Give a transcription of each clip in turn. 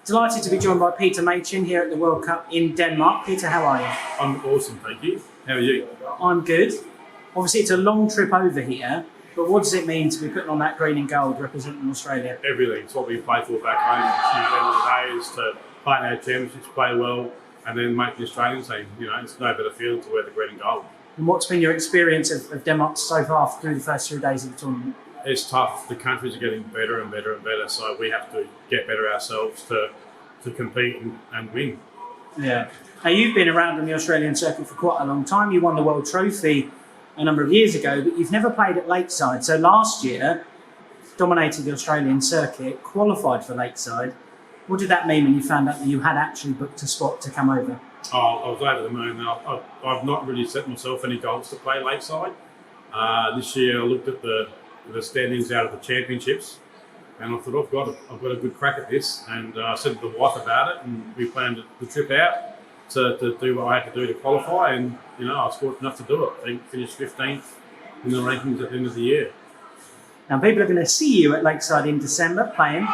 Delighted to be joined by Peter Machin here at the World Cup in Denmark. Peter, how are you? I'm awesome, thank you. How are you? I'm good. Obviously, it's a long trip over here, but what does it mean to be putting on that green and gold representing Australia? Everything. It's what we play for back home. At the end of the day is to play in our championships, play well, and then make the Australian team. You know, it's no better feeling to wear the green and gold. And what's been your experience of Denmark so far through the first 3 days of the tournament? It's tough. The countries are getting better and better and better, so we have to get better ourselves to compete and win. Yeah. Now, you've been around on the Australian circuit for quite a long time. You won the World Trophy a number of years ago, but you've never played at Lakeside. So last year, dominated the Australian circuit, qualified for Lakeside. What did that mean when you found out that you had actually booked a spot to come over? Oh, I was over the moon. I've not really set myself any goals to play Lakeside. This year I looked at the standings out of the championships, and I thought, I've got a good crack at this. And I said to the wife about it, and we planned the trip out to do what I had to do to qualify. And you know, I was fortunate enough to do it. I think finished 15th in the rankings at the end of the year. Now, people are going to see you at Lakeside in December playing,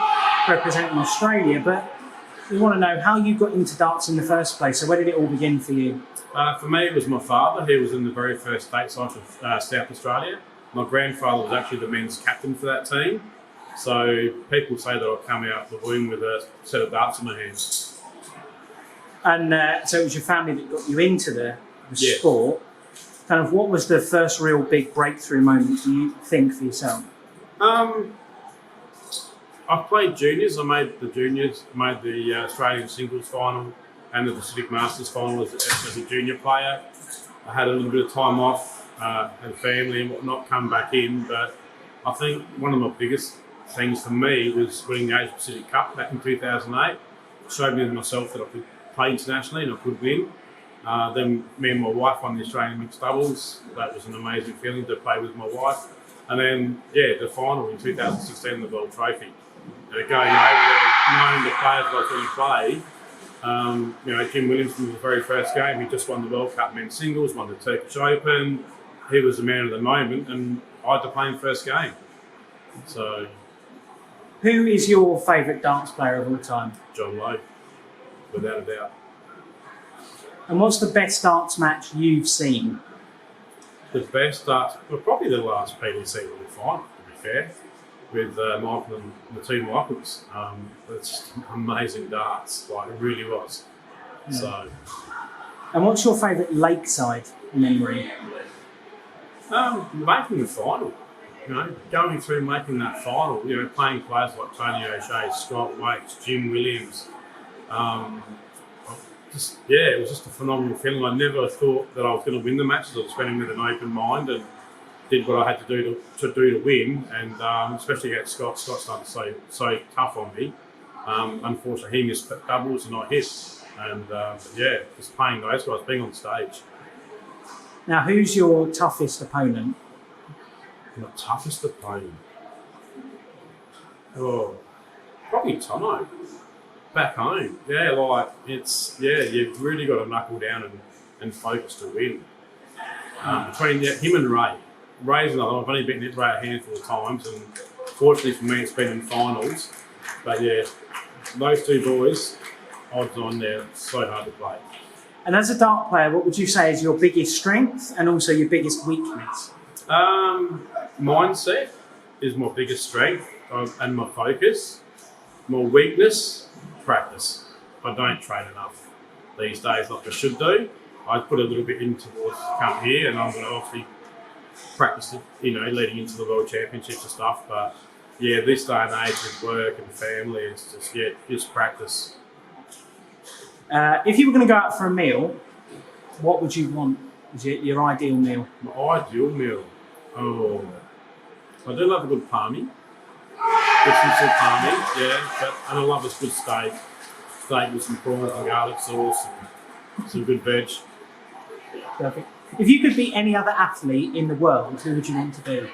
representing Australia, but we want to know how you got into darts in the first place. So where did it all begin for you? For me, it was my father. He was in the very first stateside of South Australia. My grandfather was actually the men's captain for that team. So people say that I've come out the womb with a set of darts in my hands. And so it was your family that got you into the Yeah. sport. Kind of what was the first real big breakthrough moment, do you think, for yourself? I've played juniors. I made the juniors, made the Australian singles final and the Pacific Masters final as a junior player. I had a little bit of time off, had a family and whatnot, come back in. But I think one of my biggest things for me was winning the Asia Pacific Cup back in 2008. It showed me myself that I could play internationally and I could win. Then me and my wife won the Australian mixed doubles. That was an amazing feeling to play with my wife. And then, the final in 2016, the World Trophy. Going over there, knowing the players that I was going to play, Jim Williams from the very first game, he just won the World Cup men's singles, won the Turkish Open. He was the man of the moment, and I had to play him first game. So, Who is your favourite darts player of all time? John Lowe, without a doubt. And what's the best darts match you've seen? The best darts, well, probably the last PDC World Final, to be fair, with Michael and the two Michaels. It's just amazing darts, like it really was. Yeah. So, and what's your favourite Lakeside memory? Making the final. Going through making that final. Playing players like Tony O'Shea, Scott Waits, Jim Williams. It was just a phenomenal feeling. I never thought that I was going to win the matches. I was spending with an open mind and did what I had to do to win. And especially against Scott. Scott started so tough on me. Unfortunately, he missed doubles and I hit. And just playing those guys, being on stage. Now, who's your toughest opponent? My toughest opponent? Oh, probably Tomo. Back home. You've really got to knuckle down and focus to win. Between him and Ray. Ray's another one. I've only beaten Ray a handful of times, and fortunately for me, it's been in finals. But those two boys, odds on there, it's so hard to play. And as a dart player, what would you say is your biggest strength and also your biggest weakness? Mindset is my biggest strength and my focus. My weakness, practice. I don't train enough these days like I should do. I put a little bit in towards come here, and I'm going to obviously practice it, leading into the World Championships and stuff. But this day and age with work and family, it's just practice. If you were going to go out for a meal, what would you want as your ideal meal? My ideal meal? Oh, I do love a good palmy. Good palmy, and I love a good steak. Steak with some prawns and garlic sauce and some good veg. Perfect. If you could be any other athlete in the world, who would you want to be?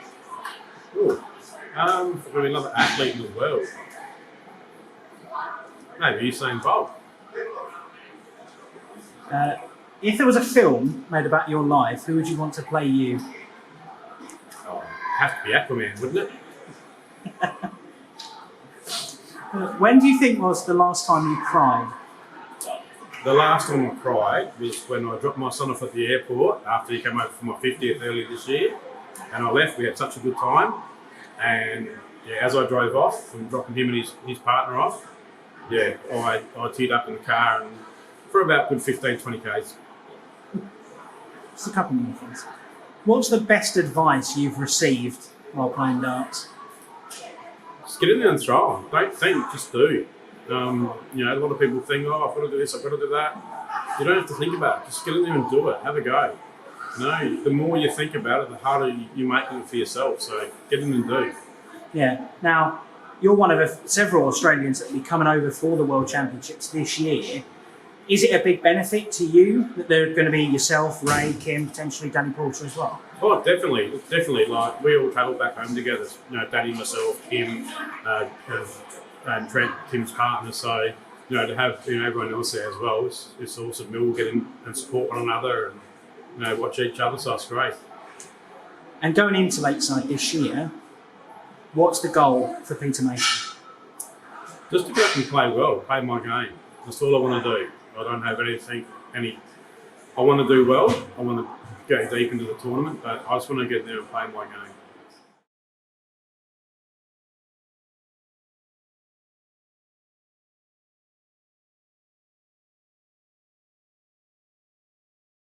Probably another athlete in the world. Maybe Usain Bolt. If there was a film made about your life, who would you want to play you? Oh, have to be Aquaman, wouldn't it? When do you think was the last time you cried? The last time I cried was when I dropped my son off at the airport after he came over for my 50th earlier this year. And I left, we had such a good time. And yeah, as I drove off from dropping him and his partner off, yeah, I teared up in the car and for about good 15, 20 Ks. Just a couple more things. What's the best advice you've received while playing darts? Just get in there and throw them. Don't think, just do. A lot of people think, oh, I've got to do this, I've got to do that. You don't have to think about it. Just get in there and do it. Have a go. No, the more you think about it, the harder you make it for yourself. So get in and do. Yeah. Now, you're one of several Australians that will be coming over for the World Championships this year. Is it a big benefit to you that they're going to be yourself, Ray, Kim, potentially Danny Porter as well? Oh, definitely. Like, we all travel back home together. Danny, myself, Kim, and Trent, Kim's partner. So, to have everyone else there as well, it's awesome. We all get in and support one another and watch each other. So it's great. And going into Lakeside this year, what's the goal for Peter Machin? Just to go up and play well, play my game. That's all I want to do. I don't have I want to do well. I want to go deep into the tournament, but I just want to get there and play my game.